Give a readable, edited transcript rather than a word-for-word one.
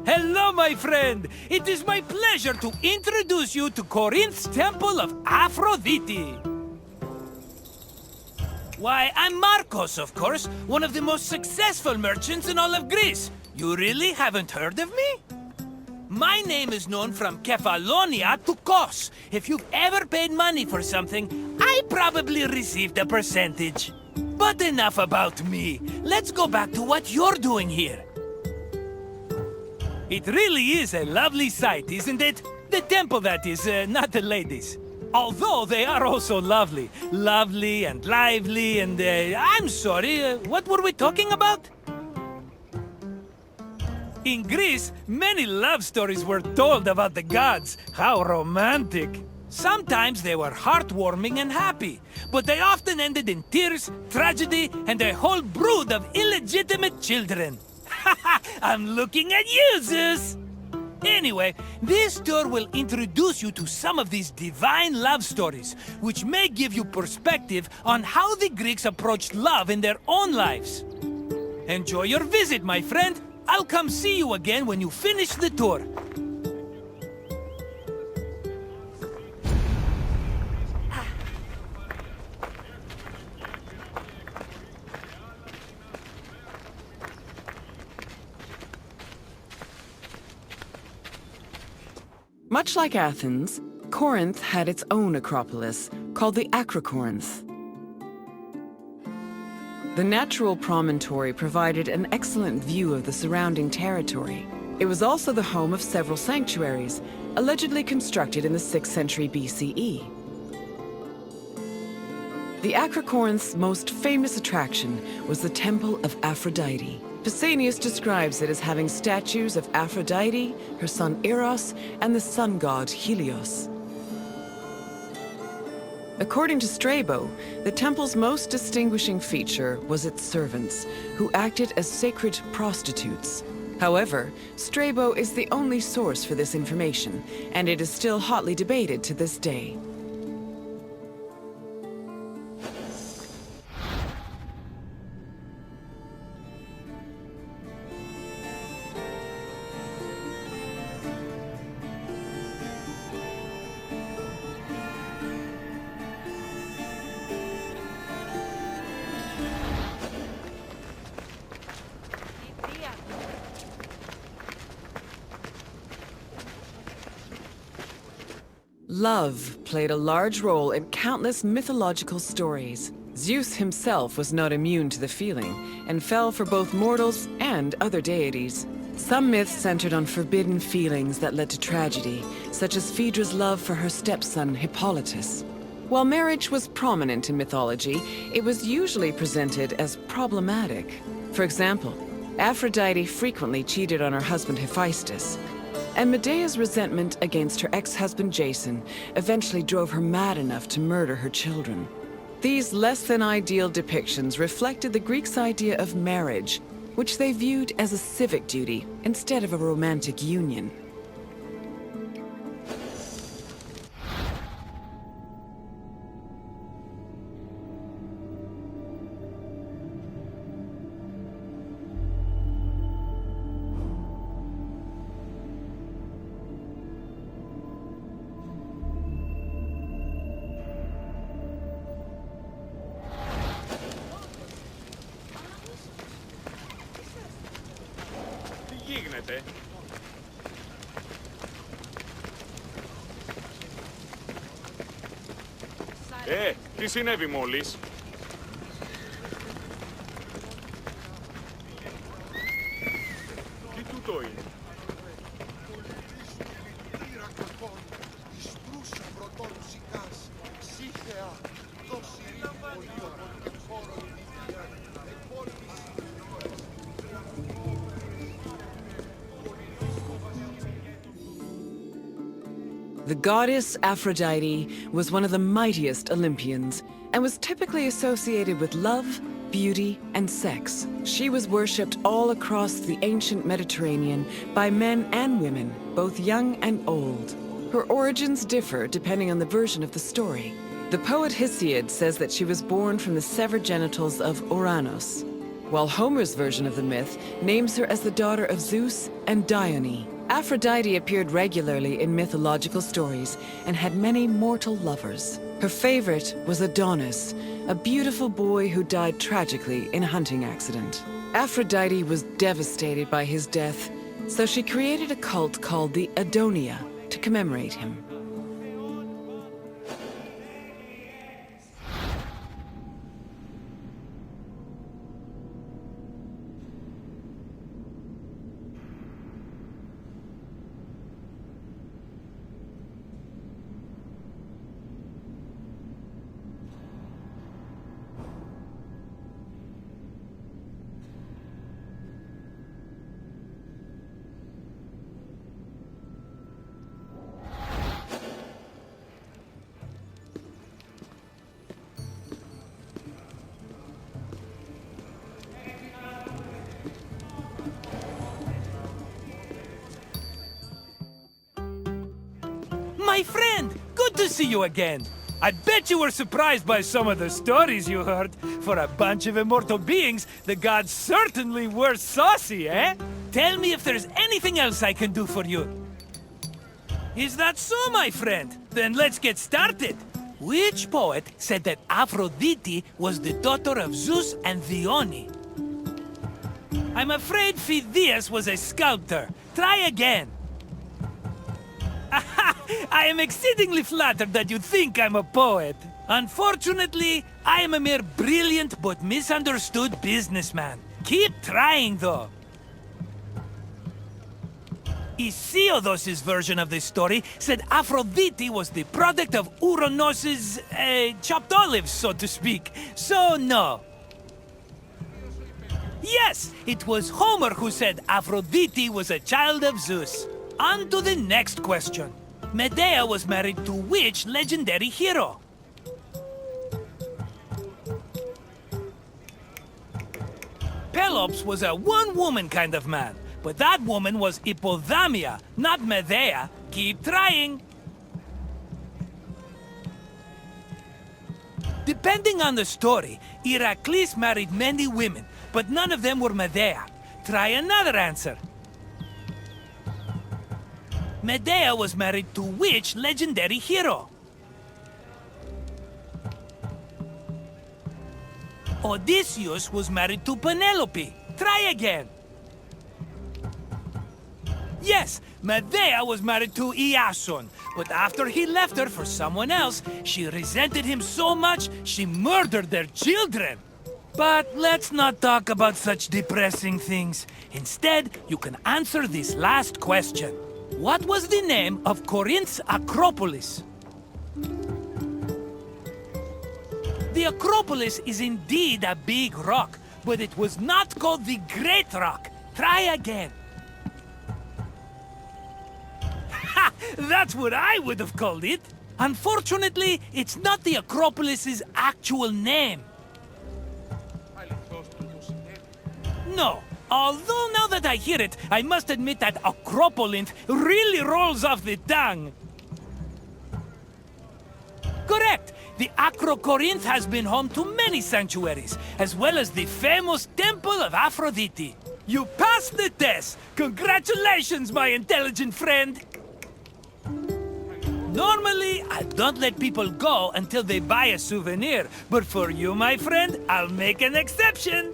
Hello, my friend! It is my pleasure to introduce you to Corinth's Temple of Aphrodite. Why, I'm Marcos, of course, one of the most successful merchants in all of Greece. You really haven't heard of me? My name is known from Kefalonia to Kos. If you've ever paid money for something, I probably received a percentage. But enough about me. Let's go back to what you're doing here. It really is a lovely sight, isn't it? The temple, that is, not the ladies. Although they are also lovely. Lovely and lively and, I'm sorry, what were we talking about? In Greece, many love stories were told about the gods. How romantic. Sometimes they were heartwarming and happy, but they often ended in tears, tragedy, and a whole brood of illegitimate children. I'm looking at you, Zeus! Anyway, this tour will introduce you to some of these divine love stories, which may give you perspective on how the Greeks approached love in their own lives. Enjoy your visit, my friend. I'll come see you again when you finish the tour. Much like Athens, Corinth had its own acropolis, called the Akrokorinth. The natural promontory provided an excellent view of the surrounding territory. It was also the home of several sanctuaries, allegedly constructed in the 6th century BCE. The Akrokorinth's most famous attraction was the Temple of Aphrodite. Pausanias describes it as having statues of Aphrodite, her son Eros, and the sun god Helios. According to Strabo, the temple's most distinguishing feature was its servants, who acted as sacred prostitutes. However, Strabo is the only source for this information, and it is still hotly debated to this day. Love played a large role in countless mythological stories. Zeus himself was not immune to the feeling, and fell for both mortals and other deities. Some myths centered on forbidden feelings that led to tragedy, such as Phaedra's love for her stepson Hippolytus. While marriage was prominent in mythology, it was usually presented as problematic. For example, Aphrodite frequently cheated on her husband Hephaestus, and Medea's resentment against her ex-husband Jason eventually drove her mad enough to murder her children. These less-than-ideal depictions reflected the Greeks' idea of marriage, which they viewed as a civic duty instead of a romantic union. Τι συνέβη μόλις? Τι τούτο είναι? The goddess Aphrodite was one of the mightiest Olympians and was typically associated with love, beauty, and sex. She was worshipped all across the ancient Mediterranean by men and women, both young and old. Her origins differ depending on the version of the story. The poet Hesiod says that she was born from the severed genitals of Uranus, while Homer's version of the myth names her as the daughter of Zeus and Dione. Aphrodite appeared regularly in mythological stories and had many mortal lovers. Her favorite was Adonis, a beautiful boy who died tragically in a hunting accident. Aphrodite was devastated by his death, so she created a cult called the Adonia to commemorate him. My friend, good to see you again. I bet you were surprised by some of the stories you heard. For a bunch of immortal beings, the gods certainly were saucy, eh? Tell me if there's anything else I can do for you. Is that so, my friend? Then let's get started. Which poet said that Aphrodite was the daughter of Zeus and Dione? I'm afraid Phidias was a sculptor. Try again. I am exceedingly flattered that you think I'm a poet. Unfortunately, I am a mere brilliant but misunderstood businessman. Keep trying, though. Hesiod's version of this story said Aphrodite was the product of Uranus's, chopped olives, so to speak. So, no. Yes, it was Homer who said Aphrodite was a child of Zeus. On to the next question. Medea was married to which legendary hero? Pelops was a one-woman kind of man, but that woman was Hippodamia, not Medea. Keep trying. Depending on the story, Heracles married many women, but none of them were Medea. Try another answer. Medea was married to which legendary hero? Odysseus was married to Penelope. Try again. Yes, Medea was married to Iason, but after he left her for someone else, she resented him so much she murdered their children. But let's not talk about such depressing things. Instead, you can answer this last question. What was the name of Corinth's Acropolis? The Acropolis is indeed a big rock, but it was not called the Great Rock. Try again. Ha! That's what I would have called it. Unfortunately, it's not the Acropolis's actual name. No. Although now that I hear it, I must admit that Akrokorinth really rolls off the tongue. Correct! The Akrokorinth has been home to many sanctuaries, as well as the famous Temple of Aphrodite. You passed the test! Congratulations, my intelligent friend! Normally, I don't let people go until they buy a souvenir, but for you, my friend, I'll make an exception.